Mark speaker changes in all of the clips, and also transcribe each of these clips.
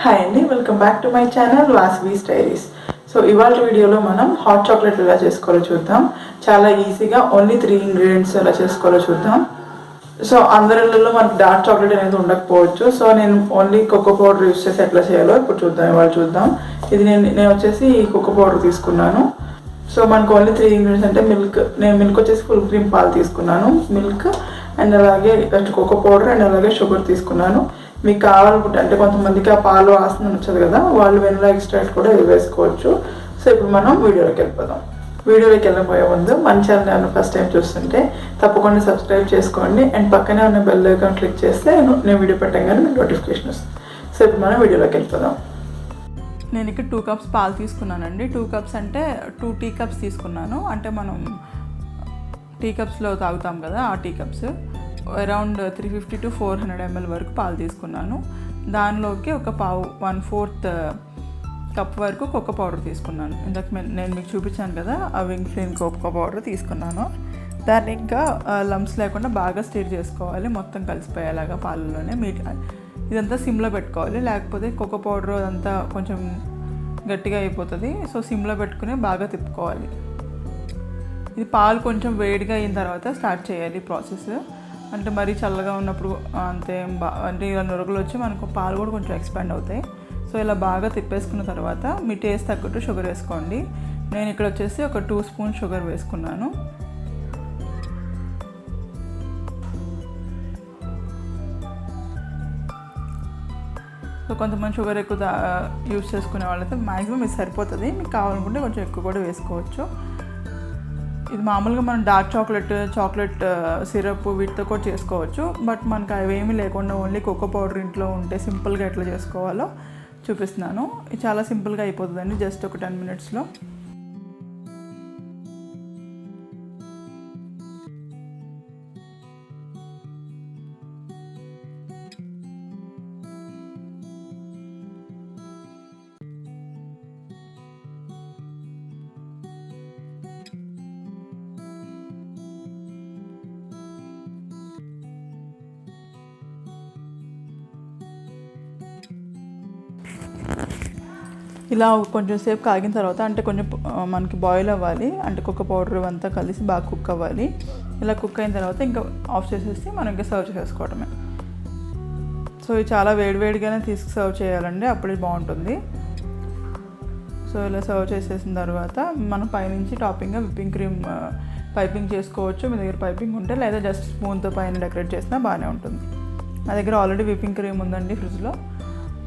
Speaker 1: Hi అండి, welcome back to my channel Vasavi diaries. So ఇవాళ వీడియోలో మనం హాట్ చాక్లెట్ ఎలా చేసుకోవాలో చూద్దాం. చాలా ఈజీగా ఓన్లీ 3 ఇంగ్రీడియంట్స్ ఎలా చేసుకోవాలో చూద్దాం. సో అందరిలో మనకి డార్క్ చాక్లెట్ అనేది ఉండకపోవచ్చు. సో నేను ఓన్లీ కోకో పౌడర్ యూస్ చేసి ఎట్లా చేయాలో ఇప్పుడు ఇవాళ చూద్దాం. ఇది నేను వచ్చేసి ఈ కోకో పౌడర్ తీసుకున్నాను. సో మనకు ఓన్లీ 3 ఇంగ్రీడియంట్స్ అంటే నేను మిల్క్ వచ్చేసి ఫుల్ క్రీమ్ పాలు తీసుకున్నాను, మిల్క్ అండ్ అలాగే కోకో పౌడర్ అండ్ అలాగే షుగర్ తీసుకున్నాను. మీకు కావాలనుకుంటే అంటే కొంతమందికి ఆ పాలు వాసన నచ్చదు కదా, వాళ్ళు వెనిలా ఎక్స్ట్రాక్ట్ కూడా వేసుకోవచ్చు. సో ఇప్పుడు మనం వీడియోలోకి వెళ్ళిపోదాం. వీడియోలోకి వెళ్ళబోయే ముందు మన ఛానల్ ఫస్ట్ టైం చూస్తుంటే తప్పకుండా సబ్స్క్రైబ్ చేసుకోండి అండ్ పక్కనే ఉన్న బెల్ ఐకాన్ క్లిక్ చేస్తే నేను వీడియో పెట్టగానే మీకు నోటిఫికేషన్ వస్తుంది. సో ఇప్పుడు మనం వీడియోలోకి వెళ్ళిపోదాం.
Speaker 2: నేను ఇక్కడ 2 కప్స్ పాలు తీసుకున్నానండి. 2 కప్స్ అంటే 2 టీ కప్స్ తీసుకున్నాను. అంటే మనం టీ కప్స్లో తాగుతాం కదా, ఆ tea cups around 350 to 400 ml వరకు పాలు తీసుకున్నాను. దానిలోకి ఒక 1/4 కప్ వరకు కోకో పౌడర్ తీసుకున్నాను. ఇందాక నేను మీకు చూపించాను కదా, ఆ వింగ్ ఫ్లేన్ కోకో పౌడర్ తీసుకున్నాను. దాన్ని ఇంకా లంప్స్ లేకుండా బాగా స్టిర్ చేసుకోవాలి, మొత్తం కలిసిపోయేలాగా పాలలోనే. ఇదంతా సిమ్లో పెట్టుకోవాలి, లేకపోతే కోకో పౌడర్ అదంతా కొంచెం గట్టిగా అయిపోతుంది. సో సిమ్లో పెట్టుకుని బాగా తిప్పుకోవాలి. ఇది పాలు కొంచెం వేడిగా అయిన తర్వాత స్టార్ట్ చేయాలి ప్రాసెస్. అంటే మరీ చల్లగా ఉన్నప్పుడు అంతేం అంటే ఇలా నురుగులు వచ్చి మనకు పాలు కూడా కొంచెం ఎక్స్పాండ్ అవుతాయి. సో ఇలా బాగా తిప్పేసుకున్న తర్వాత మీ టేస్ట్ తగ్గట్టు షుగర్ వేసుకోండి. నేను ఇక్కడ వచ్చేసి ఒక 2 స్పూన్ షుగర్ వేసుకున్నాను. సో కొంతమంది షుగర్ ఎక్కువ యూస్ చేసుకునే వాళ్ళైతే మ్యాక్సిమం ఇది సరిపోతుంది. మీకు కావాలనుకుంటే కొంచెం ఎక్కువ కూడా వేసుకోవచ్చు. ఇది మామూలుగా మనం డార్క్ చాక్లెట్ సిరప్ వీటితో కూడా చేసుకోవచ్చు. బట్ మనకు అవేమీ లేకుండా ఓన్లీ కోకో పౌడర్ ఇంట్లో ఉంటే సింపుల్గా ఎట్లా చేసుకోవాలో చూపిస్తున్నాను. ఇది చాలా సింపుల్గా అయిపోతుందండి, జస్ట్ ఒక 10 minutesలో. ఇలా కొంచెం సేపు కాగిన తర్వాత అంటే కొంచెం మనకి బాయిల్ అవ్వాలి, అంటే కోకో పౌడర్ అంతా కలిసి బాగా కుక్ అవ్వాలి. ఇలా కుక్ అయిన తర్వాత ఇంకా ఆఫ్ చేసేసి మనం ఇంకా సర్వ్ చేసుకోవడమే. సో ఇది చాలా వేడివేడిగానే సర్వ్ చేయాలండి, అప్పుడే బాగుంటుంది. సో ఇలా సర్వ్ చేసేసిన తర్వాత మనం పైనుంచి టాపింగ్గా విప్పింగ్ క్రీమ్ పైపింగ్ చేసుకోవచ్చు. మీ దగ్గర పైపింగ్ ఉంటే, లేదా జస్ట్ స్పూన్తో పైన డెకరేట్ చేసినా బాగానే ఉంటుంది. నా దగ్గర ఆల్రెడీ విప్పింగ్ క్రీమ్ ఉందండి ఫ్రిడ్జ్లో.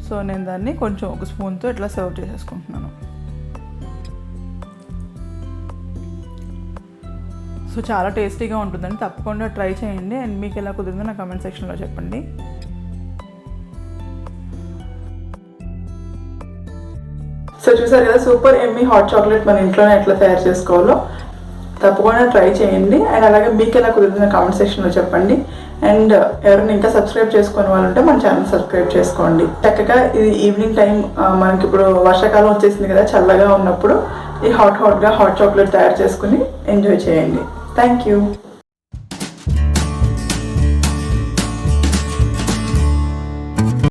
Speaker 2: సో నేను దాన్ని కొంచెం ఒక స్పూన్తో ఇట్లా సర్వ్ చేసేసుకుంటున్నాను. సో చాలా టేస్టీగా ఉంటుందండి, తప్పకుండా ట్రై చేయండి. అండ్ మీకు ఎలా కుదిరిందో నా కామెంట్ సెక్షన్లో చెప్పండి.
Speaker 1: సో చూసారు కదా, సూపర్ ఎమ్మీ హాట్ చాక్లెట్ మన ఇంట్లోనే ఎట్లా తయారు చేసుకోవాలో తప్పకుండా ట్రై చేయండి. అండ్ అలాగే మీకు ఎలా కుదిరిందో కామెంట్ సెక్షన్లో చెప్పండి. అండ్ ఎవరైనా ఇంకా సబ్స్క్రైబ్ చేసుకునే వాళ్ళు ఉంటే మన ఛానల్ సబ్స్క్రైబ్ చేసుకోండి. చక్కగా ఇది ఈవినింగ్ టైం, మనకి ఇప్పుడు వర్షాకాలం వచ్చేసింది కదా, చల్లగా ఉన్నప్పుడు ఈ హాట్ చాక్లెట్ తయారు చేసుకుని ఎంజాయ్ చేయండి. Thank you.